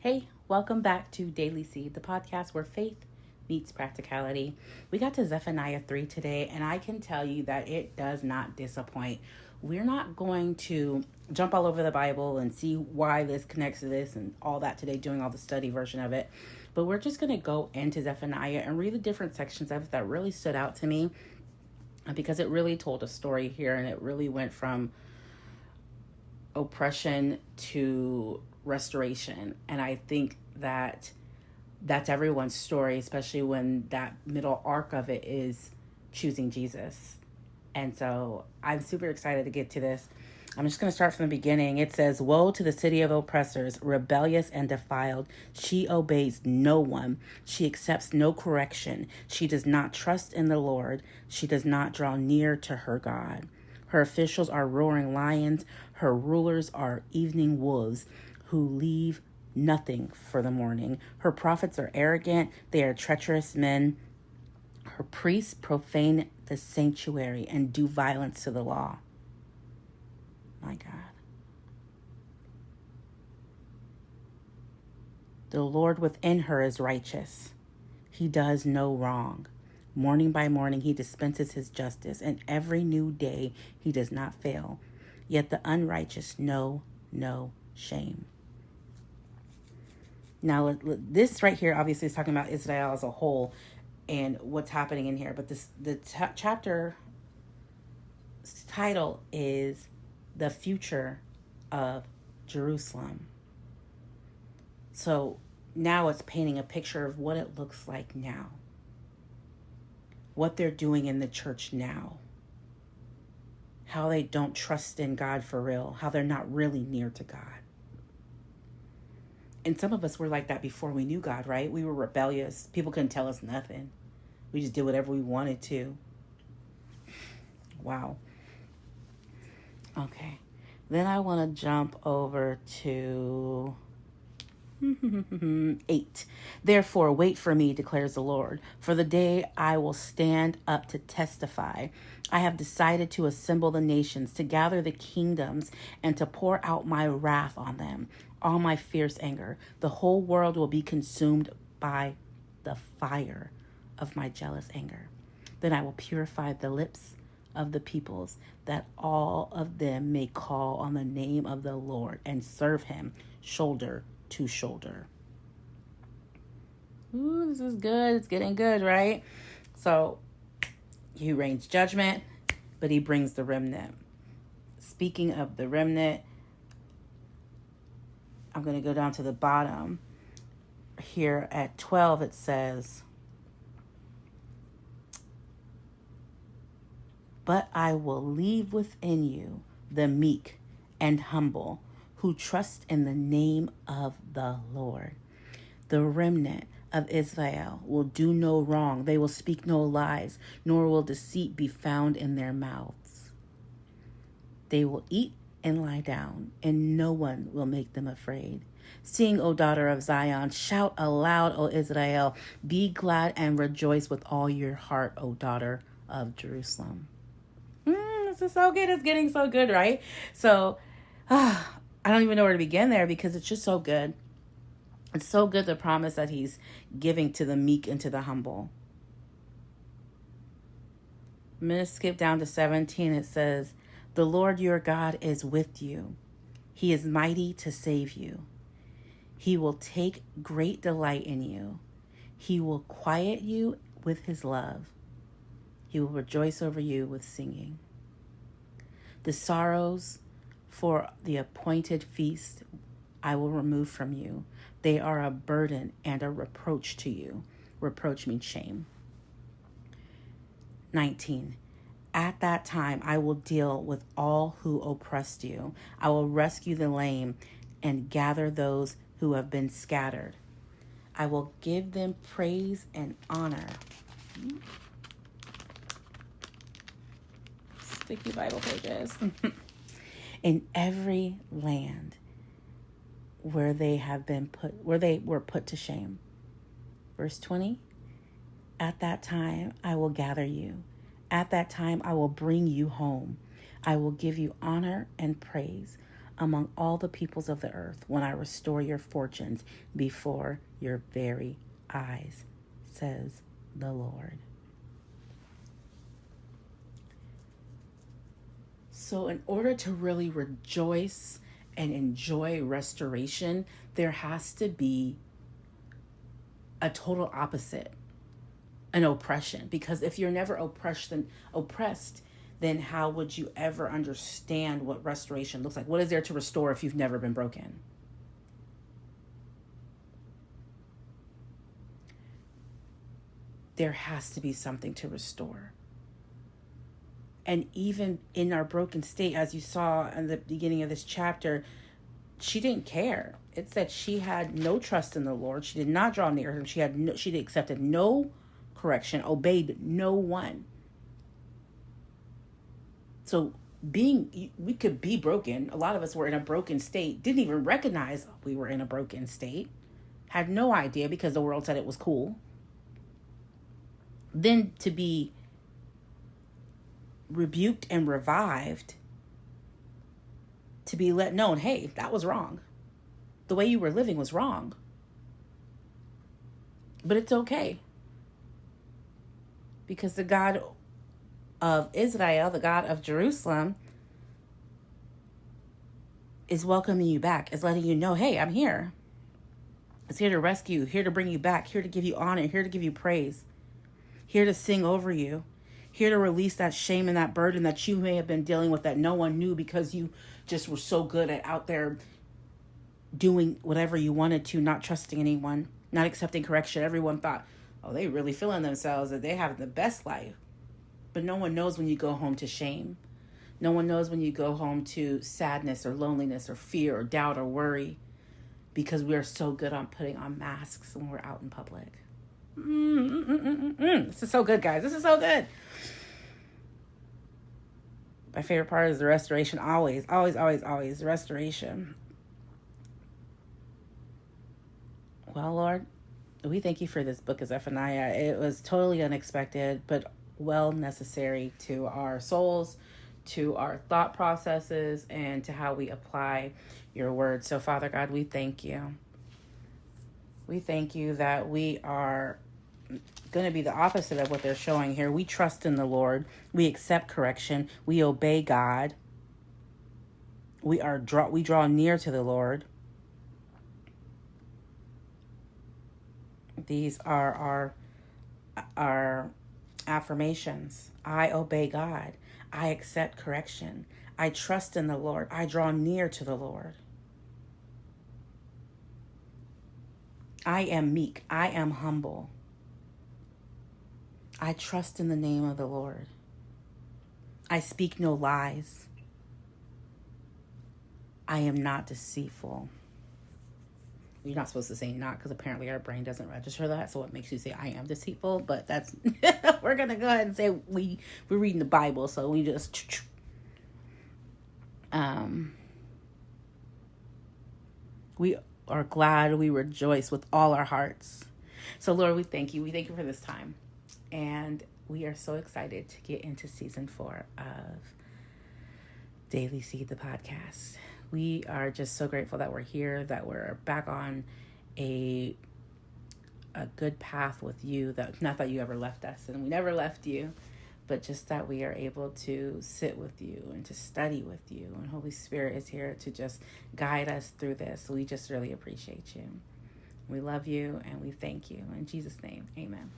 Hey, welcome back to Daily Seed, the podcast where faith meets practicality. We got to Zephaniah 3 today, and I can tell you that it does not disappoint. We're not going to jump all over the Bible and see why this connects to this and all that today, doing all the study version of it. But we're just going to go into Zephaniah and read the different sections of it that really stood out to me because it really told a story here, and it really went from oppression to restoration. And I think that that's everyone's story, especially when that middle arc of it is choosing Jesus. And so I'm super excited to get to this. I'm just going to start from the beginning. It says, "Woe to the city of oppressors, rebellious and defiled. She obeys no one. She accepts no correction. She does not trust in the Lord. She does not draw near to her God. Her officials are roaring lions. Her rulers are evening wolves who leave nothing for the morning. Her prophets are arrogant. They are treacherous men. Her priests profane the sanctuary and do violence to the law." My God. "The Lord within her is righteous. He does no wrong. Morning by morning he dispenses his justice, and every new day he does not fail. Yet the unrighteous know no shame." Now, this right here obviously is talking about Israel as a whole and what's happening in here. But the chapter title is "The Future of Jerusalem." So now it's painting a picture of what it looks like now, what they're doing in the church now, how they don't trust in God for real, how they're not really near to God. And some of us were like that before we knew God, right? We were rebellious. People couldn't tell us nothing. We just did whatever we wanted to. Wow. Okay. Then I want to jump over to 8. "Therefore, wait for me, declares the Lord, for the day I will stand up to testify. I have decided to assemble the nations, to gather the kingdoms, and to pour out my wrath on them, all my fierce anger. The whole world will be consumed by the fire of my jealous anger. Then I will purify the lips of the peoples, that all of them may call on the name of the Lord and serve him shoulder to shoulder." Ooh, this is good. It's getting good, right? So he rains judgment, but he brings the remnant. Speaking of the remnant, I'm going to go down to the bottom. Here at 12, it says, "But I will leave within you the meek and humble, who trust in the name of the Lord. The remnant of Israel will do no wrong. They will speak no lies, nor will deceit be found in their mouths. They will eat and lie down, and no one will make them afraid. Sing, O daughter of Zion. Shout aloud, O Israel. Be glad and rejoice with all your heart, O daughter of Jerusalem." This is so good. It's getting so good, right? So, I don't even know where to begin there because it's just so good. It's so good, the promise that he's giving to the meek and to the humble. I'm going to skip down to 17. It says, "The Lord your God is with you. He is mighty to save you. He will take great delight in you. He will quiet you with his love. He will rejoice over you with singing. The sorrows for the appointed feast I will remove from you. They are a burden and a reproach to you." Reproach means shame. 19. "At that time I will deal with all who oppressed you. I will rescue the lame and gather those who have been scattered. I will give them praise and honor." Sticky Bible pages. "In every land where they were put to shame." Verse 20. "At that time I will gather you. At that time I will bring you home. I will give you honor and praise. among all the peoples of the earth when I restore your fortunes before your very eyes, says the Lord. So in order to really rejoice and enjoy restoration, there has to be a total opposite, an oppression. Because if you're never oppressed, then how would you ever understand what restoration looks like? What is there to restore if you've never been broken? There has to be something to restore. And even in our broken state, as you saw in the beginning of this chapter, she didn't care. It said she had no trust in the Lord. She did not draw near him. She accepted no correction, obeyed no one. So we could be broken. A lot of us were in a broken state, didn't even recognize we were in a broken state, had no idea because the world said it was cool. Then to be rebuked and revived, to be let known, hey, that was wrong. The way you were living was wrong. But it's okay. Because the God of Israel, the God of Jerusalem, is welcoming you back, is letting you know, hey, I'm here. It's here to rescue you, here to bring you back, here to give you honor, here to give you praise, here to sing over you, here to release that shame and that burden that you may have been dealing with that no one knew because you just were so good at out there doing whatever you wanted to, not trusting anyone, not accepting correction. Everyone thought, oh, they really feeling themselves, that they have the best life. But no one knows when you go home to shame. No one knows when you go home to sadness or loneliness or fear or doubt or worry, because we are so good on putting on masks when we're out in public. This is so good, guys. This is so good. My favorite part is the restoration. Always, always, always, always. Restoration. Well, Lord, we thank you for this book of Zephaniah. It was totally unexpected, but well necessary to our souls, to our thought processes, and to how we apply your word. So, Father God, we thank you. We thank you that we are going to be the opposite of what they're showing here. We trust in the Lord. We accept correction. We obey God. We draw near to the Lord. These are our affirmations. I obey God. I accept correction. I trust in the Lord. I draw near to the Lord. I am meek. I am humble. I trust in the name of the Lord. I speak no lies. I am not deceitful. You're not supposed to say not, because apparently our brain doesn't register that. So it makes you say I am deceitful. But that's we're gonna go ahead and say we're reading the Bible, so we just we are glad, we rejoice with all our hearts. So Lord, we thank you. We thank you for this time. And we are so excited to get into season 4 of Daily Seed, the podcast. We are just so grateful that we're here, that we're back on a good path with you. That not that you ever left us, and we never left you, but just that we are able to sit with you and to study with you. And Holy Spirit is here to just guide us through this. We just really appreciate you. We love you and we thank you. In Jesus' name, amen.